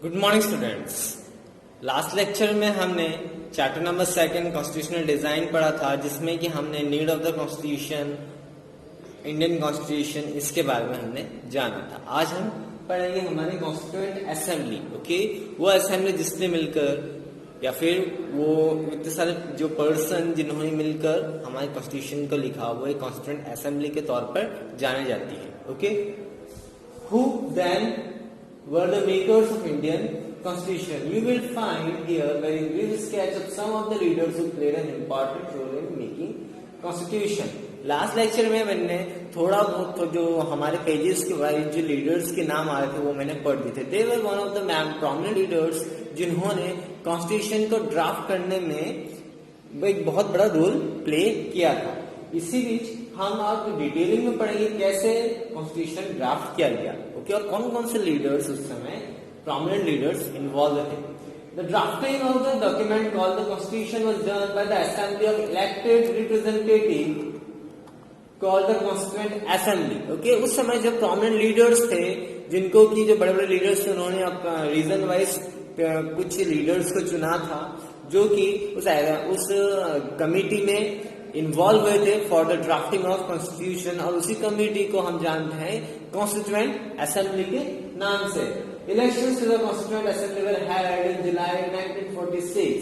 Good morning students. Last lecture में हमने chapter number 2 constitutional design पढ़ा था, जिसमें कि हमने need of the constitution, Indian constitution, इसके बारे में हमने जाना था। आज हम पढ़ेंगे हमारी कॉन्स्टिट्यूएंट असेंबली। ओके, वो असेंबली जिसने मिलकर या फिर वो इतने सारे जो पर्सन जिन्होंने मिलकर हमारे कॉन्स्टिट्यूशन को लिखा, वो एक कॉन्स्टिट्यूएंट असेंबली के तौर पर जाने जाती है। Okay, who then were the makers of Indian Constitution. You will find here a very brief sketch of some of the leaders who played an important role in making Constitution. Last lecture में मैंने थोड़ा बहुत तो जो हमारे pages के wise जो leaders के नाम आ रहे थे वो मैंने पढ़ दिए थे। They were one of the prominent leaders जिन्होंने कॉन्स्टिट्यूशन को ड्राफ्ट करने में एक बहुत बड़ा रोल प्ले किया था। इसी बीच हम आप डिटेलिंग में पढ़ेंगे कैसे कॉन्स्टिट्यूशन ड्राफ्ट किया गया। ओके, और कौन कौन से लीडर्स उस समय प्रोमिनेंट लीडर्स इन्वॉल्व थे। The drafting of the document called the constitution was done by the assembly of elected representative called the constituent assembly. Okay, उस समय जो प्रोमिनेंट लीडर्स थे, जिनको की जो बड़े बड़े लीडर्स थे, उन्होंने अपना रीजन वाइज कुछ लीडर्स को चुना था जो कि उस कमिटी में इन्वॉल्व हुए थे for the drafting of constitution, और उसी कमिटी को हम जानते हैं कॉन्स्टिट्यूएंट असेंबली के नाम से। Elections to the constituent assembly were held in July 1946.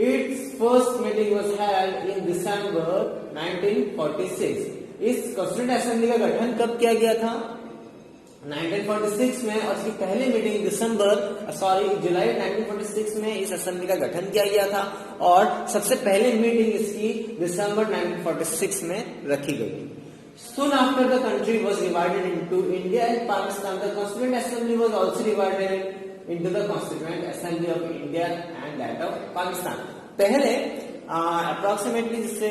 Its first meeting was held in December 1946. इस कॉन्स्टिट्यूएंट असेंबली का गठन कब किया गया था? 1946 में, और इसकी पहली मीटिंग जुलाई 1946 में इस असेंबली का गठन किया गया था, और सबसे पहली मीटिंग इसकी दिसंबर 1946 में रखी गई। Soon after the country was divided into India and Pakistan, the Constituent Assembly was also divided into the Constituent Assembly of India and that of Pakistan. पहले अप्रोक्सीमेटली जिससे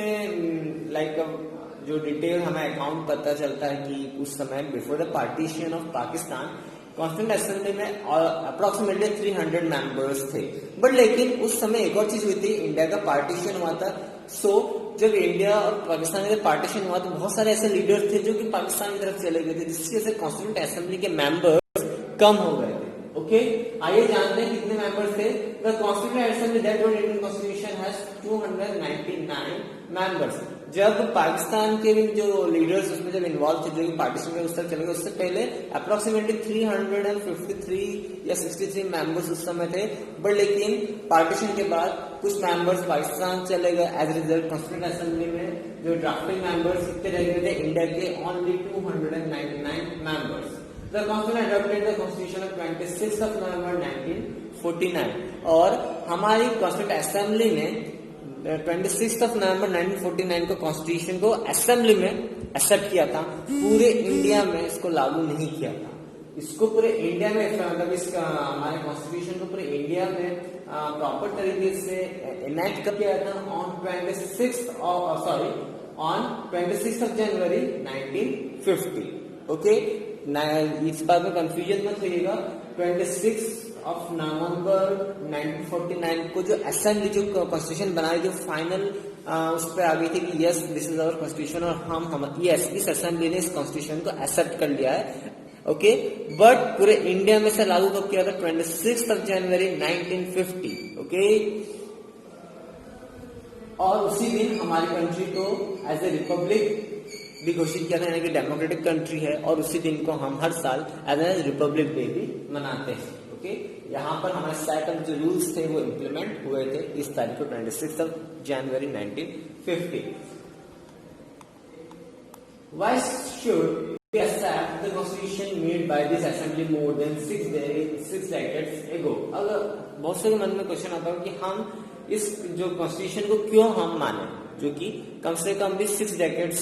जो डिटेल हमें अकाउंट पता चलता है कि उस समय before the partition of Pakistan constituent assembly में अप्रोक्सीमेटली 300 मेंबर्स थे। बट लेकिन उस समय एक और चीज हुई थी, इंडिया का पार्टीशन हुआ था। सो जब इंडिया और पाकिस्तान का पार्टीशन हुआ तो बहुत सारे ऐसे लीडर थे जो कि पाकिस्तान की तरफ चले गए थे, जिसकी वजह से कॉन्स्टिट्यूएंट असेंबली के मेंबर्स कम हो गए थे। ओके, आइए जानते हैं कितने मेंबर्स थे। The constituent assembly that were Indian constitution has 299 members. जब पाकिस्तान के भी जो लीडर्स उसमें जब इन्वॉल्व थे, जो कि पार्टीशन में उस तक चले गए, उससे पहले अप्रोक्सीमेटली 353 या 63 मेंबर्स उस समय थे। बट लेकिन पार्टीशन के बाद कुछ मेंबर्स पाकिस्तान चले गए। As a result constituent assembly में जो ड्राफ्टिंग मेंबर्स कितने रह गए थे इंडिया के? Only 299 members. The Constitution adopted the Constitution of 26th of November 1949, और हमारी कॉन्स्टिट्यूएंट असेंबली ने 26 ऑफ नवंबर 1949 को कॉन्स्टिट्यूशन को असेंबली में एक्सेप्ट किया था। पूरे इंडिया में इसको लागू नहीं किया था। इसको पूरे इंडिया में मतलब इसका हमारे कॉन्स्टिट्यूशन को पूरे इंडिया में प्रॉपर तरीके से इनेक्ट कब किया था? On 26 of January 1950। ओके, इस बात में कंफ्यूजन मत होइएगा। 26 ऑफ नवंबर 1949 को जो असेंबली जो कॉन्स्टिट्यूशन बनाई, जो फाइनल उस पर आ गई थी कि yes this is our constitution, और हम इस असेंबली ने इस कॉन्स्टिट्यूशन को एक्सेप्ट कर लिया है। ओके, बट पूरे इंडिया में से लागू कब किया था? 26 ऑफ जनवरी 1950। ओके, और उसी दिन हमारी कंट्री को एज ए रिपब्लिक भी घोषित किया था, यानी कि डेमोक्रेटिक कंट्री है, और उसी दिन को हम हर साल एज ए रिपब्लिक डे भी मनाते हैं। ओके, यहाँ पर हमारे सेट ऑफ जो रूल्स थे वो इम्प्लीमेंट हुए थे इस तारीख को 26 of January 1950। Why should we accept the constitution made by this assembly more than 6 decades ago? अगर बहुत से मन में क्वेश्चन आता है कि हम इस जो कॉन्स्टिट्यूशन को क्यों हम माने, जो कि कम से कम भी 6 डेकेड्स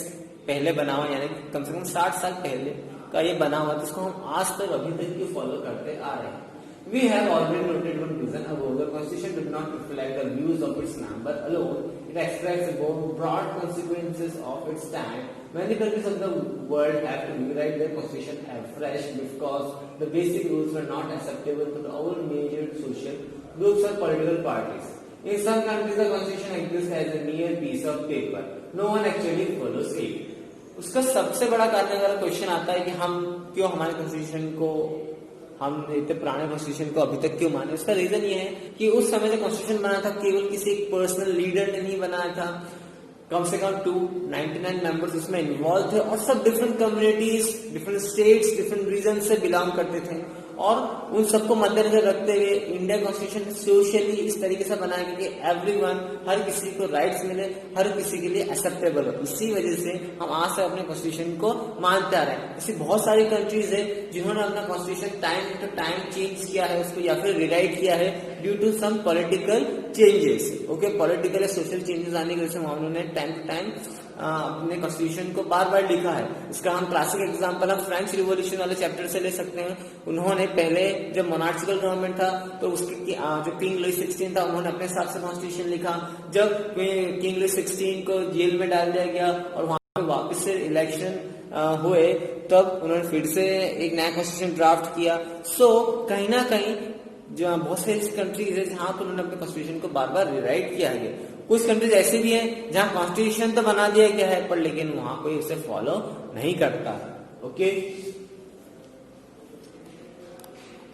पहले बना हुआ, यानी कम से कम 60 साल पहले का ये बना हुआ, जिसको हम आज तक अभी तक ये फॉलो करते आ रहे हैं। We have already noted one reason ago. The Constitution did not reflect the views of its member alone. It expressed about broad consequences of its time. Many countries of the world have to rewrite their constitution afresh because the basic rules were not acceptable to all major social groups or political parties. In some countries, the constitution exists as a mere piece of paper. No one actually follows it. उसका सबसे बड़ा कारण अगर question आता है कि हम क्यों हमारे कॉन्स्टिट्यूशन को हम इतने पुराने कॉन्स्टिट्यूशन को अभी तक क्यों माने। उसका रीजन ये है कि उस समय जो कॉन्स्टिट्यूशन बना था केवल किसी एक पर्सनल लीडर ने नहीं बनाया था, कम से कम 299 मेंबर्स उसमें इन्वॉल्व थे और सब different communities, different states, different region से बिलोंग करते थे और उन सबको मद्देनजर रखते हुए इंडिया कॉन्स्टिट्यूशन सोशली इस तरीके से बनाया गया कि एवरीवन, हर किसी को राइट्स मिले, हर किसी के लिए एक्सेप्टेबल हो। इसी वजह से हम आज से अपने कॉन्स्टिट्यूशन को मानते आ रहे हैं। ऐसी बहुत सारी कंट्रीज है जिन्होंने अपना constitution time to time change किया है उसको या फिर रिराइट किया है due to some political changes. Okay, political या सोशल चेंजेस आने की वजह से उन्होंने टाइम टू टाइम अपने कॉन्स्टिट्यूशन को बार बार लिखा है। इसका हम क्लासिक एग्जांपल हम फ्रेंच रिवॉल्यूशन वाले चैप्टर से ले सकते हैं। उन्होंने पहले जब मोनार्चिकल गवर्नमेंट था तो उसकी जो किंग लुई 16 था उन्होंने अपने हिसाब से कॉन्स्टिट्यूशन लिखा। जब किंग लुई 16 को जेल में डाल दिया गया और वहां पे वापस से इलेक्शन हुए तब उन्होंने फिर से एक नया कॉन्स्टिट्यूशन ड्राफ्ट किया। सो कहीं ना कहीं जो बहुत सारी कंट्रीज है जहां पर उन्होंने अपने कॉन्स्टिट्यूशन को बार बार रिराइट किया है। कुछ कंट्रीज ऐसे भी हैं जहां कॉन्स्टिट्यूशन तो बना दिया गया है पर लेकिन वहां कोई उसे फॉलो नहीं करता। Okay,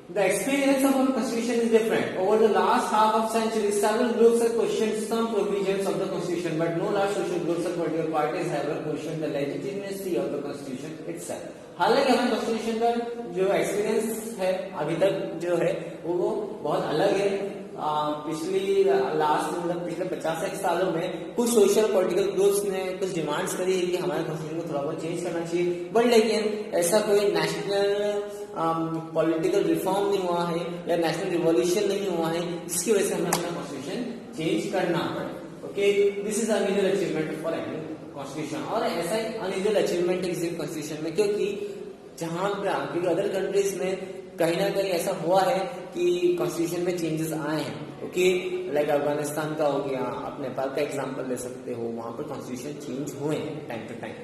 The experience of our constitution is different. Over the last half of century, several groups have questioned some provisions of the constitution, but no large social groups or political parties have ever questioned the legitimacy of the constitution itself. हालांकि हमारे constitution का जो experience है अभी तक जो है वो बहुत अलग है। पिछले 50 सालों में कुछ सोशल पॉलिटिकल ग्रुप्स ने कुछ डिमांड्स करी है कि हमारे कॉन्स्टिट्यूशन को थोड़ा बहुत चेंज करना चाहिए, बट लेकिन ऐसा कोई नेशनल पॉलिटिकल रिफॉर्म नहीं हुआ है या नेशनल रिवॉल्यूशन नहीं हुआ है जिसकी वजह से हमें अपना कॉन्स्टिट्यूशन चेंज करना पड़े। Okay, this is unusual achievement for any constitution. और ऐसा ही अनयूजुअल अचीवमेंट है किसी कॉन्स्टिट्यूशन में, क्योंकि जहां पे अदर कंट्रीज में कहीं ना कहीं ऐसा हुआ है कि कॉन्स्टिट्यूशन में चेंजेस आए हैं। ओके, लाइक अफगानिस्तान का हो गया, आप नेपाल का एग्जांपल ले सकते हो, वहां पर कॉन्स्टिट्यूशन चेंज हुए हैं time to time.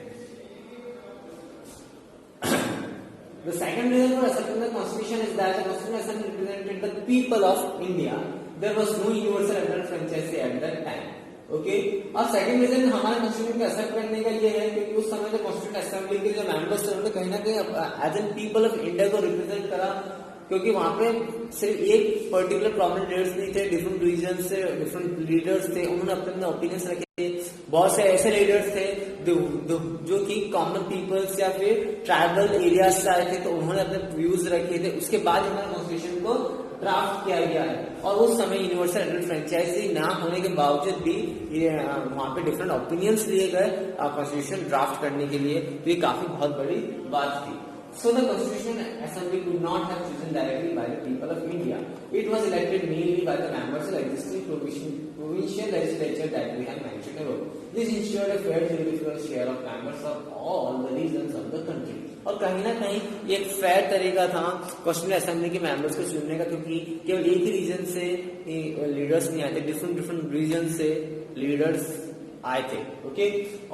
The second reason for accepting the constitution is that the constitution assembly represented the people of India. There was no universal adult franchise at that time. Okay, और second reason हमारे constitution को accept करने का ये है क्योंकि उस समय जो कॉन्स्टिट्यूशन असेंबली के जो मेंबर्स थे उन्होंने कहीं ना कहीं as an people of India को रिप्रेजेंट करा, क्योंकि वहां पे सिर्फ एक पर्टिकुलर प्रोमिनेंट लीडर्स नहीं थे, डिफरेंट रीजन से डिफरेंट लीडर्स थे, उन्होंने अपने अपने ओपिनियंस रखे थे। बहुत से ऐसे लीडर्स थे जो कि कॉमन पीपल्स या फिर ट्राइबल एरियाज से आए थे, तो उन्होंने अपने व्यूज रखे थे। उसके बाद हमारे कॉन्स्टिट्यूशन को ड्राफ्ट किया गया है और उस समय यूनिवर्सल एडल्ट फ्रेंचाइजी ना होने के बावजूद भी ये वहां पे डिफरेंट ओपिनियंस लिए गए कॉन्स्टिट्यूशन ड्राफ्ट करने के लिए, तो ये काफी बहुत बड़ी बात थी। So the Constitution Assembly could not have chosen directly by the people of India. It was elected mainly by the members of existing provincial legislature that we have mentioned above. This ensured a fair geographical share of members of all the regions of the country. और कहीं ना कहीं ये एक fair तरीका था constitution assembly के members को चुनने का, क्योंकि केवल एक ही रीजन से लीडर्स नहीं आते, डिफरेंट रीजन से लीडर्स आए थे। ओके,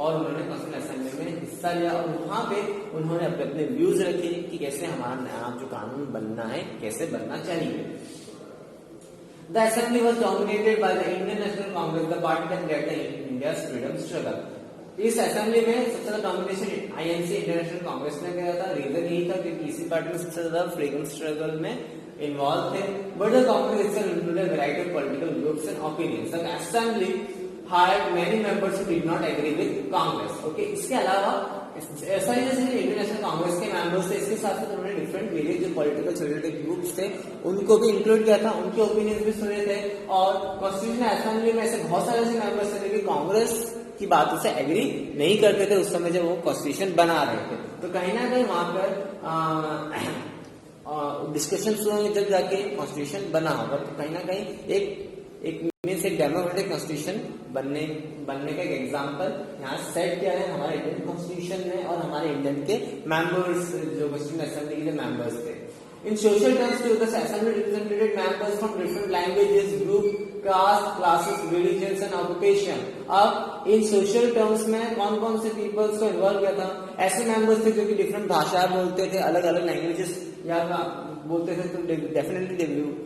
और उन्होंने कॉन्स्टिट्यूशन असेंबली में हिस्सा लिया और वहां पे उन्होंने अपने अपने व्यूज रखे कि कैसे हमारा नया जो कानून बनना है कैसे बनना चाहिए। The assembly was dominated by the Indian National Congress, the party that led the India's freedom struggle. इस असेंबली में सबसे ज्यादा domination INC Indian National Congress ने किया था। रीजन यही था क्योंकि इसी पार्टी में सबसे ज्यादा फ्रीडम स्ट्रगल में इन्वॉल्व थे। But the Congress itself included a variety of political groups and opinions. The assembly had many members who did not agree with Congress. Okay, इसके अलावा ऐसा ही जैसे इंडियन नेशनल कांग्रेस के मेंबर्स थे, इसके साथ साथ उन्होंने डिफरेंट वेरियस जो पॉलिटिकल सोशल ग्रुप्स थे उनको भी इंक्लूड किया था, उनके ओपिनियंस भी सुने थे। और कॉन्स्टिट्यूशन असेंबली में ऐसे बहुत सारे ऐसे मेंबर्स थे जो कांग्रेस की बातों से एग्री नहीं करते थे उस समय जब वो कॉन्स्टिट्यूशन बना रहे थे। तो कहीं ना कहीं वहां पर डिस्कशन हुए जब जाके कॉन्स्टिट्यूशन बना होगा, तो कहीं ना कहीं एक डेमोक्रेटिक कॉन्स्टिट्यूशन बनने का एक एग्जांपल यहाँ सेट किया है हमारे इंडियन कॉन्स्टिट्यूशन में और हमारे इंडियन के मेंबर्स जो कॉन्स्टिट्यूशन असेंबली के मेंबर्स थे। In social terms, too, the assembly represented members from different languages, group, caste, classes, religions and occupation. अब इन सोशल टर्म्स में कौन कौन से पीपल्स को इन्वॉल्व किया था? ऐसे मेंबर्स थे जो कि डिफरेंट भाषाएं बोलते थे, अलग अलग लैंग्वेजेस या बोलते थे, तो डेफिनेटली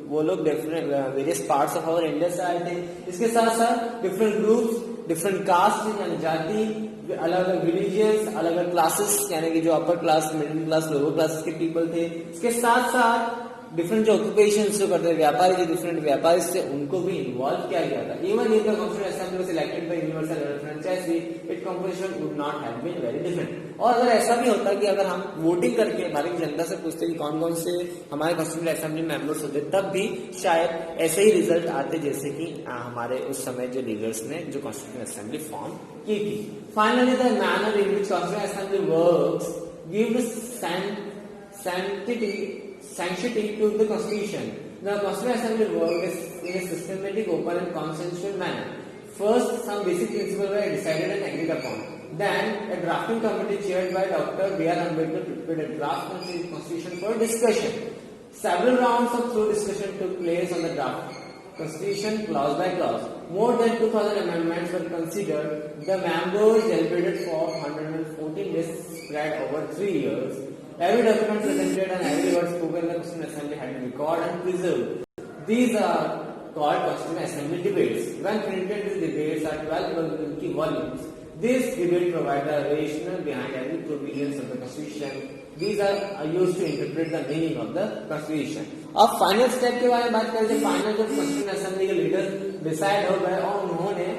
वो लोग different various parts of our India से आए थे। इसके साथ साथ डिफरेंट ग्रुप्स, डिफरेंट कास्ट यानी जाति, अलग अलग रिलीजियंस, अलग अलग क्लासेस यानी कि जो upper class, middle class, lower class के पीपल थे। इसके साथ साथ डिफरेंट जो ऑक्यूपेशन जो करते हैं व्यापारी, जो डिफरेंट व्यापारी से उनको भी इन्वॉल्व किया गया था। Even if the constituent assembly selected by universal franchise it composition would not have been very different. और अगर ऐसा भी होता कि अगर हम वोटिंग करके भारत की जनता से पूछते कि कौन कौन से हमारे कॉन्स्टिट्यूएंट असेंबली मेंबर्स होते, तब भी शायद ऐसे ही रिजल्ट आते जैसे कि हमारे उस समय जो लीडर्स ने जो कॉन्स्टिट्यूएंट असेंबली फॉर्म की थी। Finally the manner in which constituent assembly works give sanctity to the Constitution. The Constituent Assembly works in a systematic, open and consensual manner. First, some basic principles were decided and agreed upon. Then, a drafting committee chaired by Dr. B.R. Ambedkar prepared a draft constitution for discussion. Several rounds of thorough discussion took place on the draft constitution clause by clause. More than 2,000 amendments were considered. The members deliberated for 114 days spread over 3 years. Every document presented and every word spoken in the Constituent Assembly had been recorded and preserved. These are called Constituent Assembly debates. When printed, these debates are 12 volumes. This debate provides the rationale behind every provisions of the Constitution. These are used to interpret the meaning of the Constitution. अब final step के बारे में बात करें। Final जो Constituent Assembly के leader decide हो गए और उन्होंने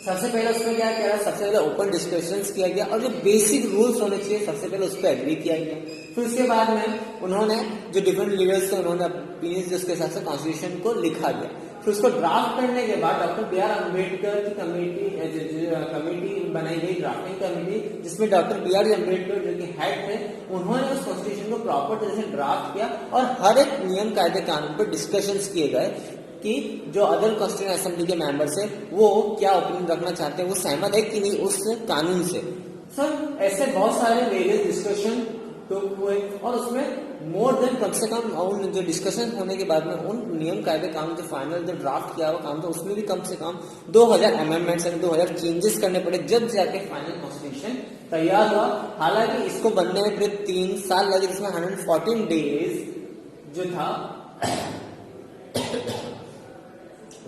सबसे पहले उसमें क्या किया, सबसे पहले ओपन डिस्कशंस किया गया और जो बेसिक रूल्स होने चाहिए सबसे पहले उस पर एग्री किया गया। फिर उसके बाद में उन्होंने जो डिफरेंट लीडर्स थे उन्होंने ओपिनियंस जिसके हिसाब से कॉन्स्टिट्यूशन को लिखा गया। फिर उसको ड्राफ्ट करने के बाद डॉक्टर बी आर अम्बेडकर की कमेटी बनाई गई, ड्राफ्टिंग कमेटी, जिसमें डॉक्टर बी आर अम्बेडकर जो कि हेड थे, उन्होंने उस कॉन्स्टिट्यूशन को प्रॉपर तरह से ड्राफ्ट किया और हर एक नियम कायदे कानून पर डिस्कशंस किए गए कि जो अदर कॉन्स्टिट्यूएंट असेंबली के मेंबर्स है वो क्या ओपिनियन रखना चाहते हैं, वो सहमत है कि नहीं उस कानून से। सर ऐसे बहुत सारे वेरियस डिस्कशन तो हुए और उसमें मोर देन कम से कम उन जो डिस्कशन होने के बाद में उन नियम कायदे कानून जो फाइनल जो ड्राफ्ट किया हुआ काम था उसमें भी कम से कम 2000 अमेंडमेंट्स यानी 2000 चेंजेस करने पड़े, जब जाके फाइनल कॉन्स्टिट्यूशन तैयार हुआ। हालांकि इसको बनने में करीब 3 साल लगे, जिसमें 114 डेज जो था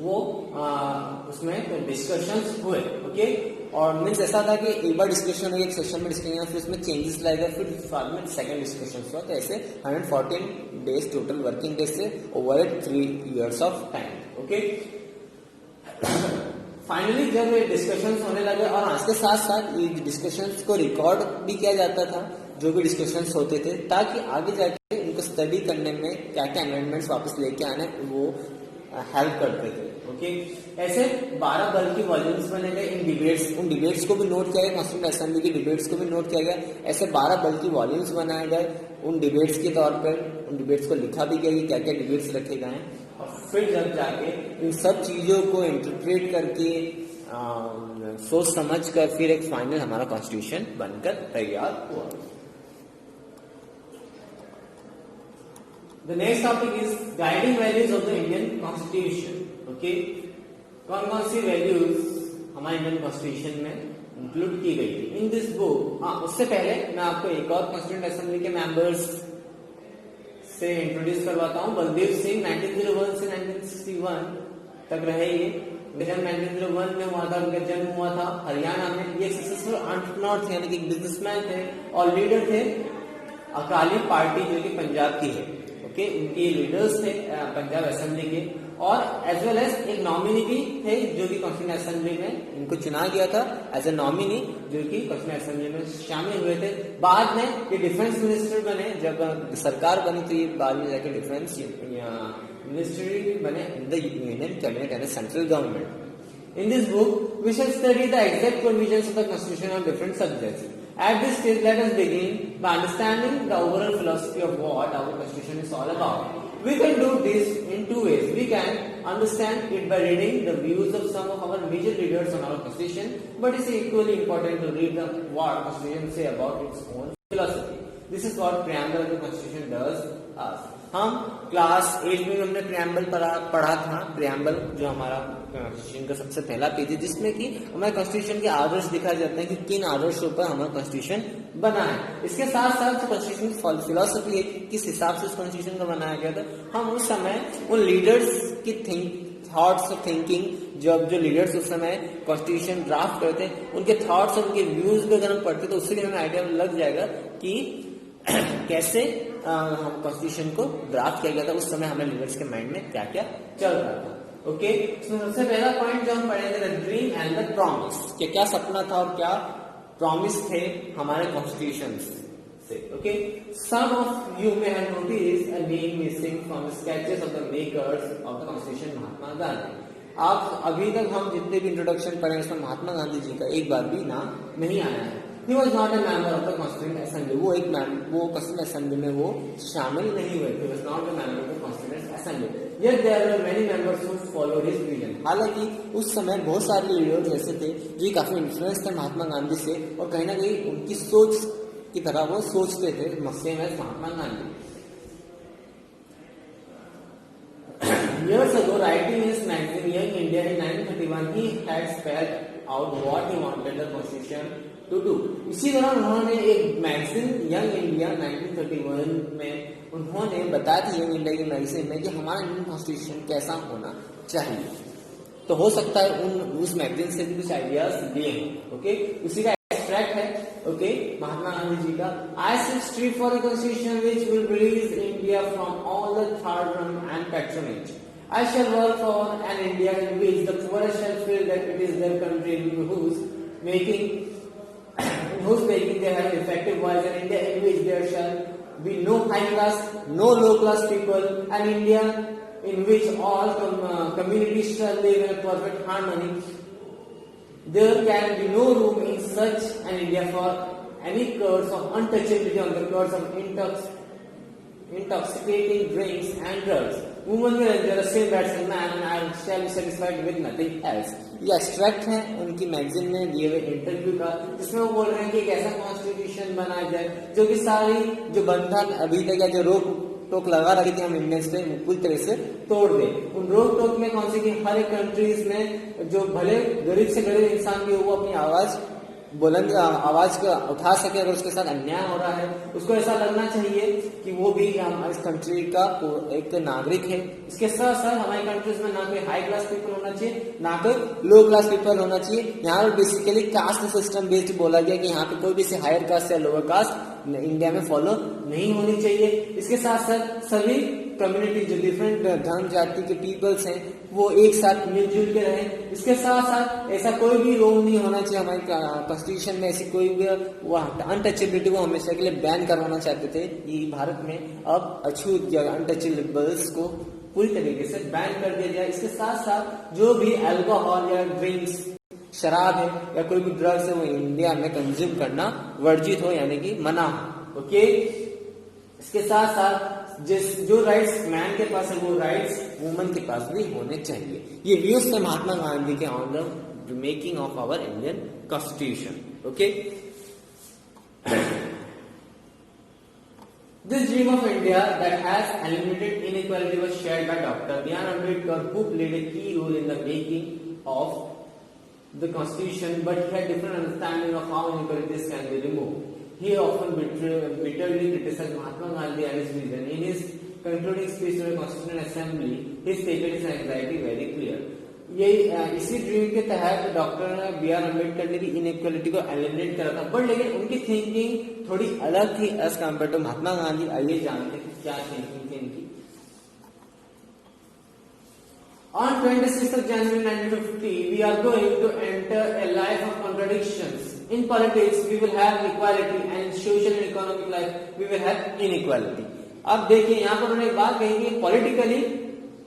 वो उसमें डिस्कशंस हुए। ओके, और मीन्स ऐसा था कि एक बार डिस्कशन हुई, एक सेशन में डिस्कशन, फिर उसमें चेंजेस लाए गए, फिर बाद में सेकंड डिस्कशन हुआ। तो ऐसे 114 डेज टोटल वर्किंग डेज से over 3 years of time. Okay, finally जब ये डिस्कशंस होने लगे और इसके साथ साथ ये डिस्कशंस को रिकॉर्ड भी किया जाता था जो भी डिस्कशंस होते थे, ताकि आगे जाके उनको स्टडी करने में क्या क्या अमेंडमेंट्स वापस लेके आने वो हेल्प करते थे। ओके, ऐसे 12 बल्कि वॉल्यूम्स बने गए इन डिबेट्स, उन डिबेट्स को भी नोट किया गया, कॉन्स्टिट्यूएंट असेंबली की डिबेट्स को भी नोट किया गया। ऐसे 12 बल्कि वॉल्यूम्स बनाए गए उन डिबेट्स के तौर पर, उन डिबेट्स को लिखा भी गया कि क्या क्या डिबेट्स रखे गए हैं, और फिर जब जाके इन सब चीजों को इंटरप्रेट करके सोच समझ कर फिर एक फाइनल हमारा कॉन्स्टिट्यूशन बनकर तैयार हुआ। The next topic is guiding values of the Indian Constitution. Okay, कौन कौन सी वैल्यूज हमारे इंडियन कॉन्स्टिट्यूशन में इंक्लूड की गई थी इन दिस बुक। हाँ, उससे पहले मैं आपको एक और कॉन्स्टिट्यूएंट असेंबली के मेंबर्स से इंट्रोड्यूस करवाता हूँ। बलदेव सिंह 1901 से 1961 तक रहे ये। जन्म 1901 में हुआ था, उनका जन्म हुआ था हरियाणा में। ये सक्सेसफुल एंटरप्रेन्योर थे, यानी कि बिजनेसमैन थे और लीडर थे अकाली पार्टी जो कि पंजाब की है। ओके, उनके लीडर्स थे पंजाब असेंबली के, और एज वेल एज एक नॉमिनी भी थे जो कि कॉन्स्टिट्यूएंट असेंबली में इनको चुना गया था एज ए नॉमिनी, जो कि कॉन्स्टिट्यूएंट असेंबली में शामिल हुए थे। बाद में ये डिफेंस मिनिस्टर बने, जब सरकार बनी थी बाद में जाके डिफेंस मिनिस्ट्री बने in the union cabinet and central government. In this book we shall study the exact provisions of the constitution on different subjects. At this stage, let us begin by understanding the overall philosophy of what our Constitution is all about. We can do this in 2 ways. We can understand it by reading the views of some of our major leaders on our Constitution, but it's equally important to read what Constitution say about its own philosophy. This is what preamble of the Constitution does us. हम class 8 में हमने preamble पढ़ा था। Preamble जो हमारा constitution का सबसे पहला पेज है, जिसमें कि हमारे कॉन्स्टिट्यूशन के आदर्श दिखाए जाते हैं कि किन आदर्शों पर हमारा कॉन्स्टिट्यूशन बना है। इसके साथ साथ जो कॉन्स्टिट्यूशन की फिलॉसफी है, किस हिसाब से उस कॉन्स्टिट्यूशन को बनाया गया था, हम उस समय उन लीडर्स की थॉट्स ऑफ थिंकिंग, जब जो लीडर्स उस समय कॉन्स्टिट्यूशन ड्राफ्ट करते हैं उनके थॉट्स और उनके व्यूज को अगर हम पढ़ते तो उससे भी हमें आइडिया लग जाएगा कि कैसे हम कॉन्स्टिट्यूशन को ड्राफ्ट किया गया था, उस समय हमारे लीडर्स के माइंड में क्या क्या चल रहा था। ओके, तो सबसे पहला पॉइंट जो हम पढ़ेंगे, the dream and the promise, कि क्या सपना था और क्या प्रॉमिस थे हमारे कॉन्स्टिट्यूशन से। Okay, some of you may have noticed a name missing from sketches of the makers of the constitution, Mahatma Gandhi. आप अभी तक हम जितने भी इंट्रोडक्शन पढ़े उसमें महात्मा गांधी जी का एक बार भी नाम नहीं आया है। He was not a member of the Constituent Assembly. वो Constituent Assembly में वो शामिल नहीं हुए। He was not a member of the Constituent Assembly. Yet there were many members who followed his vision. हालांकि उस समय बहुत सारे लीडर्स ऐसे थे जो काफी इन्फ्लुएंस थे महात्मा गांधी से, और कहीं ना कहीं उनकी सोच की तरह वो सोचते थे, same as Mahatma Gandhi. Years ago, writing in his magazine Young India in 1931, he had spelled out what he wanted the Constitution to do. इसी दौरान उन्होंने एक मैगजीन यंग इंडिया 1931 में उन्होंने बताया था, यंग इंडिया की मैगजीन में, कि हमारा इंडियन कॉन्स्टिट्यूशन कैसा होना चाहिए। तो हो सकता है उस मैगजीन से भी कुछ आइडियाज दिए हैं। ओके, उसी का एक्सट्रैक्ट है। ओके, महात्मा गांधी जी का, I said strive for the constitution which will release India from all the thraldom and patronage. I shall work for an India in which the poorest shall feel that it is their country, in whose making they have effective voice, an India in which there shall be no high class, no low class people, an India in which all communities shall live in a perfect harmony. There can be no room in such an India for any curse of untouchability on the curse of intoxicating drinks and drugs. Women will enjoy the same rights as man, and I shall be satisfied with nothing else. ये extract है उनकी magazine में दिए हुए interview का, जिसमें वो बोल रहे हैं कि एक ऐसा कॉन्स्टिट्यूशन बनाया जाए जो कि सारी जो बंधन अभी तक या जो रोक टोक लगा रही थी हम इंडियंस पे, पूरी तरह से तोड़ दे। उन रोक टोक में कौन सी कि हर एक कंट्रीज में जो भले गरीब से गरीब इंसान भी वो अपनी आवाज बुलंद आवाज को उठा सके, अगर उसके साथ अन्याय हो रहा है उसको ऐसा लगना चाहिए कि वो भी इस कंट्री का एक नागरिक है। इसके साथ साथ हमारी कंट्रीज में ना कोई हाई क्लास पीपल होना चाहिए, ना कोई लो क्लास पीपल होना चाहिए। यहाँ पर बेसिकली कास्ट सिस्टम बेस्ड बोला गया कि यहाँ पे कोई भी हायर कास्ट या लोअर कास्ट इंडिया में फॉलो नहीं होनी चाहिए। इसके साथ साथ सभी कम्युनिटी जो डिफरेंट धर्म जाति के पीपल्स हैं वो एक साथ मिलजुल के रहें। इसके साथ साथ ऐसा कोई भी रोल नहीं होना चाहिए हमारे कॉन्स्टिट्यूशन में, ऐसी कोई भी वो अनटचेबिलिटी को हमेशा के लिए बैन करवाना चाहते थे। कि भारत में अब अछूत या अनटचेबल्स को पूरी तरीके से बैन कर दिया जाए। इसके साथ साथ जो भी अल्कोहल या ड्रिंक्स, शराब है या कोई भी ड्रग्स है वो इंडिया में कंज्यूम करना वर्जित हो, यानी कि मना हो। ओके, इसके साथ साथ जो राइट्स मैन के पास है वो राइट्स वुमन के पास भी होने चाहिए। ये व्यूज थे महात्मा गांधी के on the making of our Indian constitution. Okay, this dream of India that has eliminated inequality was shared by Dr. B.R. Ambedkar, who played a key role in the making of the constitution, but he had different understanding of how inequalities can be removed. He often bitterly criticized Mahatma Gandhi and his vision. In his concluding speech to the Constituent Assembly, he stated his anxiety very clear. ये इसी dream के तहत doctor B are Ambedkar ने भी inequality को eliminate करा था, but लेकिन उनकी थिंकिंग थोड़ी अलग थी as compare to Mahatma Gandhi. आइए जानते हैं क्या थिंकिंग थी इनकी। On 26th of January 1950, we are going to enter a life of contradictions. In politics, we will have equality, and in social and economic life, we will have inequality. अब देखिए यहाँ पर उन्होंने एक बात कही कि पॉलिटिकली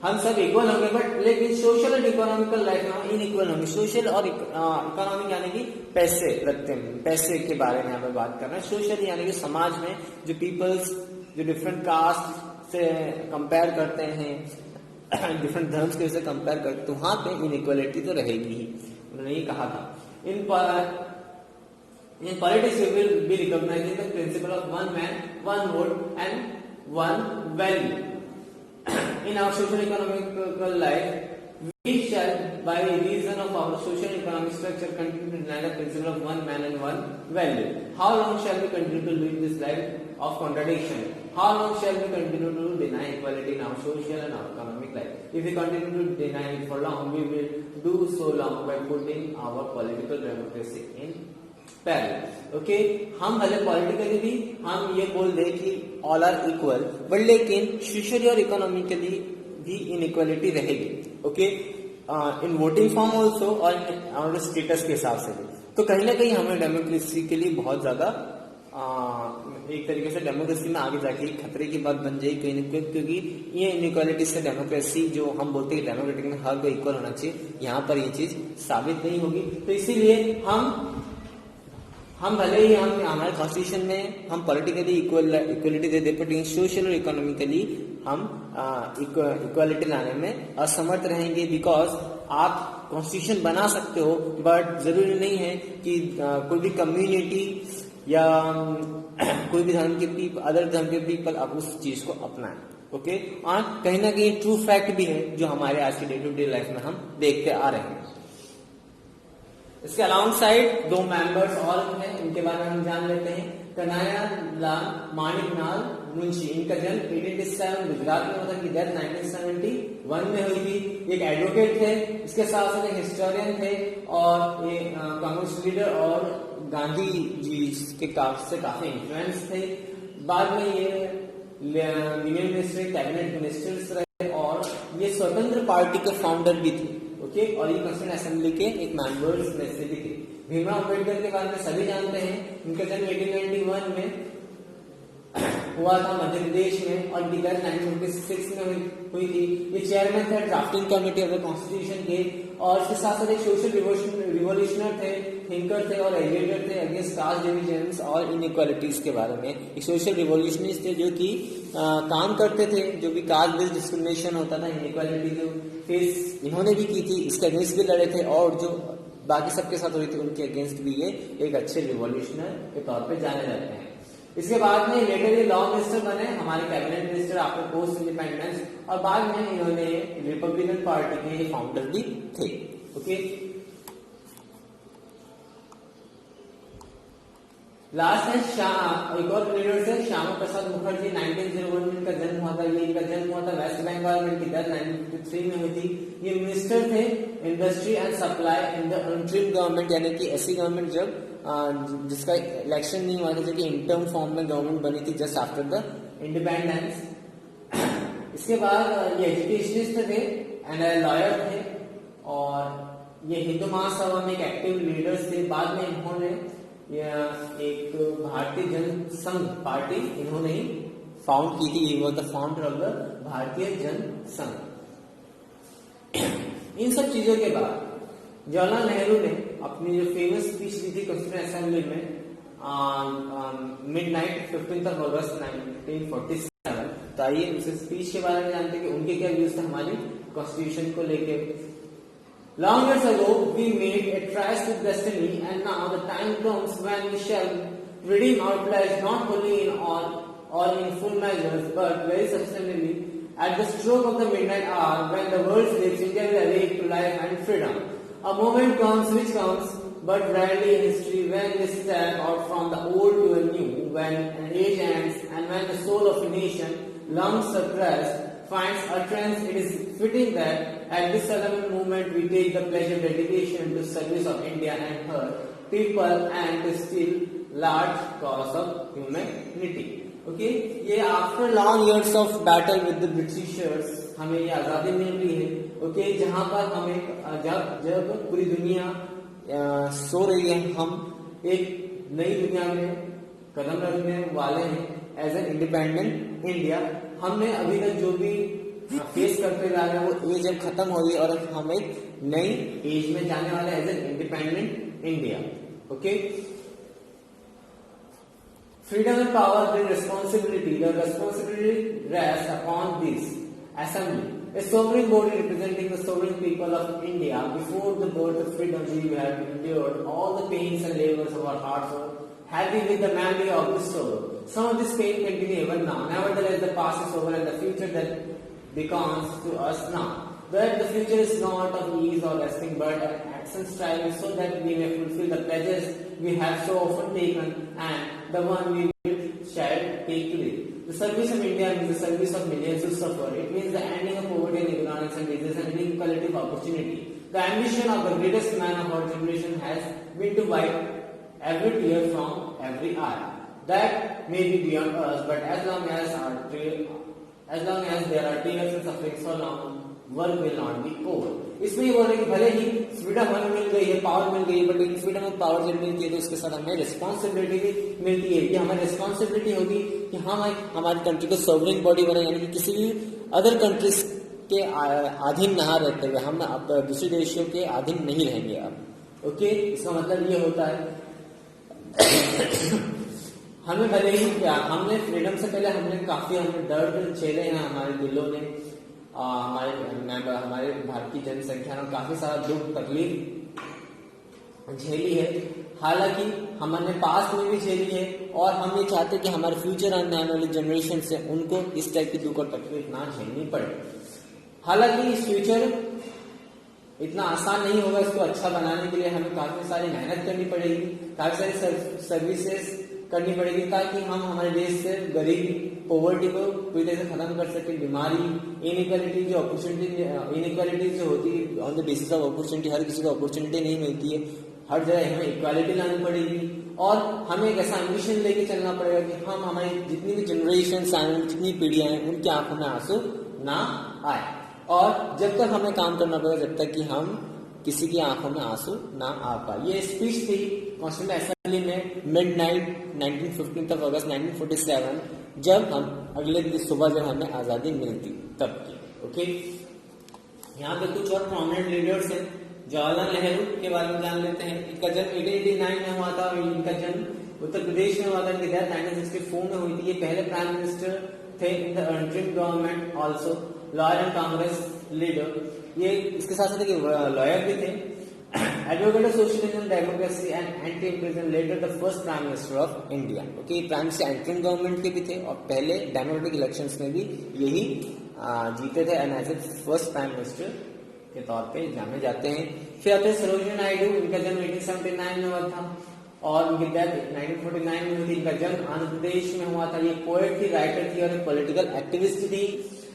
हम सब इक्वल होंगे, बट लेकिन सोशल एंड इकोनॉमिकल लाइफ में हम इनइक्वल होंगे। सोशल और इकोनॉमिक यानी कि पैसे रखते हैं, पैसे के बारे में यहाँ पर बात कर रहे हैं। सोशल यानी कि समाज में जो पीपल्स जो डिफरेंट कास्ट से कंपेयर करते हैं, डिफरेंट धर्म के से कंपेयर करते, तो वहां पे इनइक्वालिटी तो रहेगी ही। उन्होंने ये कहा था, in politics we will be recognizing the principle of one man, one vote and one value. In our social economical life, we shall, by reason of our social economic structure, continue to deny the principle of one man and one value. How long shall we continue to live this life of contradiction? How long shall we continue to deny equality in our social and our economic life? If we continue to deny it for long, we will do so long by putting our political democracy in parallel. Okay, हम भले politically भी हम ये बोल दे कि all are equal, but लेकिन socially और economically भी इनइक्वालिटी रहेगी। Okay, in voting form also और इन स्टेटस के हिसाब से भी। तो कहीं ना कहीं हमें डेमोक्रेसी के लिए बहुत ज्यादा एक तरीके से डेमोक्रेसी में आगे जाके खतरे की बात बन जाएगी कहीं ना कहीं, क्योंकि ये इनइक्वालिटी से डेमोक्रेसी जो हम बोलते हैं डेमोक्रेटिक में हर कोई इक्वल होना चाहिए, यहाँ पर ये चीज साबित नहीं होगी। तो इसीलिए हम भले ही हम हमारे कॉन्स्टिट्यूशन में हम politically equality they they, but social और इकोनॉमिकली हम इक्वालिटी लाने में असमर्थ रहेंगे। बिकॉज आप कॉन्स्टिट्यूशन बना सकते हो, बट जरूरी नहीं है कि कोई भी कम्युनिटी या कोई भी धर्म के पीपल, अदर धर्म के पीपल आप उस चीज को अपनाएं। ओके, और कहीं ना कहीं ट्रू फैक्ट भी है जो हमारे आज के डे टू डे लाइफ में हम देखते आ रहे हैं। इसके अलॉन्ग साइड दो मेंबर्स और हैं, इनके बारे में हम जान लेते हैं। कन्हैया लाल माणिकलाल मुंशी, इनका जन्म 1887 गुजरात में हुआ था, इनकी डेथ 1971 में हुई थी। एक एडवोकेट थे, इसके साथ साथ एक हिस्टोरियन थे और एक कांग्रेस लीडर और गांधी जी के से काफी इन्फ्लुएंस थे। बाद में ये यूनियन मिनिस्टर, कैबिनेट मिनिस्टर्स रहे और ये स्वतंत्र पार्टी के फाउंडर भी थे। ओके, और ये कॉन्स्टिट्यूएंट असेंबली के एक मेंबर्स में से भी थे। भीमराव अम्बेडकर के बारे में सभी जानते हैं, इनका जन्म 1891 में हुआ था मध्य प्रदेश में और इनकी डेथ 1956 में हुई थी। ये चेयरमैन थे drafting committee of the constitution के, और इसके साथ साथ एक सोशल रिवोल्यूशनर थे, थिंकर थे और एजुकेटर थे अगेंस्ट कास्ट डिविजन्स और इनइक्वालिटीज के बारे में। एक सोशल रिवोल्यूशनिस्ट थे जो कि काम करते थे, जो भी कास्ट बेस्ड डिस्क्रिमिनेशन होता था, इनइक्वालिटी जो फेस इन्होंने भी की थी, इसके अगेंस्ट भी लड़े थे, और जो बाकी सबके साथ हुई थी उनके अगेंस्ट भी ये एक अच्छे रिवोल्यूशनर के तौर पे जाने जाते हैं। इसके बाद में लेटर ये लॉ मिनिस्टर बने, हमारे cabinet minister after post independence, और बाद में इन्होंने रिपब्लिकन पार्टी के फाउंडर भी थे। ओके, लास्ट है एक और लीडर से श्यामा प्रसाद मुखर्जी, 1901 में इनका जन्म हुआ था। ये इनका जन्म हुआ था वेस्ट बंगाल में, इनकी डेथ 1953 में हुई थी। ये मिनिस्टर थे industry and supply in the interim government, यानी कि ऐसी गवर्नमेंट जब जिसका इलेक्शन नहीं हुआ था, जो कि इंटर्म फॉर्म में गवर्नमेंट बनी थी जस्ट आफ्टर द इंडिपेंडेंस। इसके बाद ये एजुकेशनिस्ट थे एंड लॉयर थे, और ये हिंदू महासभा में एक एक्टिव लीडर्स थे। बाद में इन्होंने एक भारतीय जन संघ पार्टी इन्होंने ही फाउंड की थी। ये was the founder of the भारतीय जन संघ। इन सब चीजों के बाद जवाहरलाल नेहरू ने अपनी जो फेमस स्पीच दी थी कॉन्स्टिट्यूएंट असेंबली में मिडनाइट 15 अगस्त 1947। तो आइए उस स्पीच के बारे में जानते हैं कि उनके क्या व्यूज थे हमारी कॉन्स्टिट्यूशन को लेके। Long years ago, we made a tryst with destiny, and now the time comes when we shall redeem our pledge, not only in all or in full measures, but very substantially. At the stroke of the midnight hour, when the world sleeps, India will awake to life and freedom. A moment comes which comes, but rarely in history, when we step out from the old to a new, when an age ends, and when the soul of a nation, long suppressed, finds utterance. It is fitting that at this solemn moment we take the pledge of dedication to service of India and her people and to still large cause of humanity. Okay, ये after long years of battle with the Britishers हमें ये आजादी मिल रही है। Okay, जहाँ पर हमें जब पूरी दुनिया सो रही है, हम एक नई दुनिया में कदम रखने वाले हैं एज एन इंडिपेंडेंट इंडिया। हमने अभी तक जो भी फेस करते जा रहे हैं वो एज अब खत्म हो गई और हम एक नई एज में जाने वाले as an independent India. Okay, freedom and power bring responsibility. The responsibility rest upon this assembly, a sovereign body representing the sovereign people of India. Before the birth of freedom, we have endured all the pains and labors of our hearts, happy with the memory of this sorrow. Some of this pain continue even now. Nevertheless, the past is over and the future that beckons to us now. But the future is not of ease or resting, but an action striving so that we may fulfill the pledges we have so often taken and the one we shall take today. The service of India means the service of millions who suffer. It means the ending of poverty and ignorance and disease and inequality of opportunity. The ambition of the greatest man of our generation has been to wipe every tear from every eye. That may be beyond us, but as long as there are tears and suffering so long, work will not be over. इसमें ये बोल रहे हैं कि भले ही freedom हमें मिल गई है, पावर मिल गई है, बट लेकिन फ्रीडम और पावर जब मिलती है तो उसके साथ हमें रिस्पॉन्सिबिलिटी भी मिलती है। कि हमारी रिस्पॉन्सिबिलिटी होगी कि हम हमारी कंट्री को सॉवरेन बॉडी बनाए, यानी कि किसी भी अदर कंट्रीज के अधीन ना रहते हुए हम अब दूसरे देशों के अधीन नहीं रहेंगे अब। ओके, इसका मतलब ये होता है हमें भले ही क्या, हमने फ्रीडम से पहले हमने दर्द झेले हैं हमारे दिलों ने, हमारे भारत की जनसंख्या ने काफी सारा दुख तकलीफ झेली है। हालांकि हमने पास्ट में भी झेली है और हम ये चाहते हैं कि हमारे फ्यूचर आने वाली जनरेशन से उनको इस टाइप की दुख और तकलीफ ना झेलनी पड़े। हालांकि इस फ्यूचर इतना आसान नहीं होगा, इसको अच्छा बनाने के लिए हमें काफी सारी मेहनत करनी पड़ेगी, काफी सारी सर्विसेज करनी पड़ेगी ताकि हम हमारे देश से गरीबी, पॉवर्टी को पूरी तरह से खत्म कर सके। बीमारी, इनइक्वालिटी जो इनइक्वालिटी जो होती है on the basis of opportunity, हर किसी को अपॉर्चुनिटी नहीं मिलती है, हर जगह हमें इक्वालिटी लानी पड़ेगी और हमें एक ऐसा एम्बिशन लेके चलना पड़ेगा कि हम हमारी जितनी भी जनरेशन आए, जितनी पीढ़ियां हैं, उनकी आंखों में आंसू ना आए। और जब तक हमें काम करना पड़ेगा जब तक कि हम किसी की आंखों में आंसू ना आ पाए। ये स्पीच थी कॉन्स्टिट्यूएंट असेंबली में मिडनाइट 15 अगस्त 1947, जब हम अगले दिन सुबह जब हमें आजादी मिलती तब की। ओके, यहाँ पे कुछ और प्रोमिनेंट लीडर्स हैं। जवाहरलाल नेहरू के बारे में जान लेते हैं। इनका जन्म 1889 में हुआ था। इनका जन्म उत्तर प्रदेश में हुआ था। इनकी डेथ 1964 में हुई थी। ये पहले प्राइम मिनिस्टर थे in the interim government, also lawyer and Congress leader. ये इसके साथ साथ लॉयर भी थे। Advocate of socialism, democracy and anti imperialism, later the first prime minister of India. Okay, prime minister interim government के भी थे और पहले डेमोक्रेटिक इलेक्शंस में भी यही जीते थे and as a first prime minister के तौर पे जाने जाते हैं। फिर आते हैं सरोजिनी नायडू। इनका जन्म 1879 में हुआ था और उनकी डेथ 1949 में हुई थी। इनका जन्म आंध्र प्रदेश में हुआ था। ये पोएट थी, राइटर थी और पॉलिटिकल एक्टिविस्ट थी।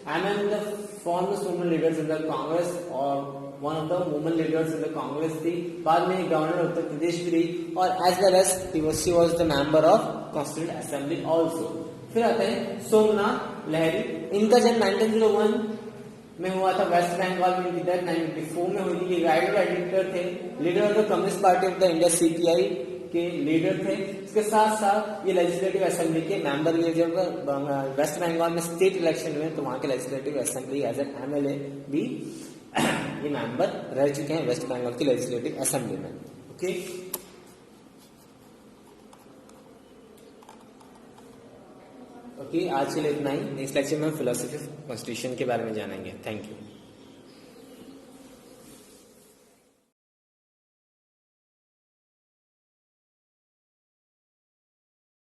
among the foremost women leaders in the Congress और one of the women leaders in the Congress थी। बाद में गवर्नर उत्तर प्रदेश भी रही और as well as she was the member of Constituent Assembly also। फिर आते हैं सोमनाथ लहरी। इनका जन्म 1901 में हुआ था वेस्ट बंगाल में। इनकी डेथ 1984 में हुई थी। राइटर एडिटर थे, leader of the communist party of the India CPI के लीडर थे। इसके साथ साथ ये लेजिस्लेटिव असेंबली के मेंबर भी। जब वेस्ट बंगाल में स्टेट इलेक्शन हुए तो वहां के legislative assembly as an MLA भी ये मेंबर रह चुके हैं वेस्ट बंगाल की लेजिस्लेटिव असेंबली में। ओके, आज के लिए इतना ही। नेक्स्ट लेक्चर में हम फिलोसफी ऑफ कॉन्स्टिट्यूशन के बारे में जानेंगे। Thank you.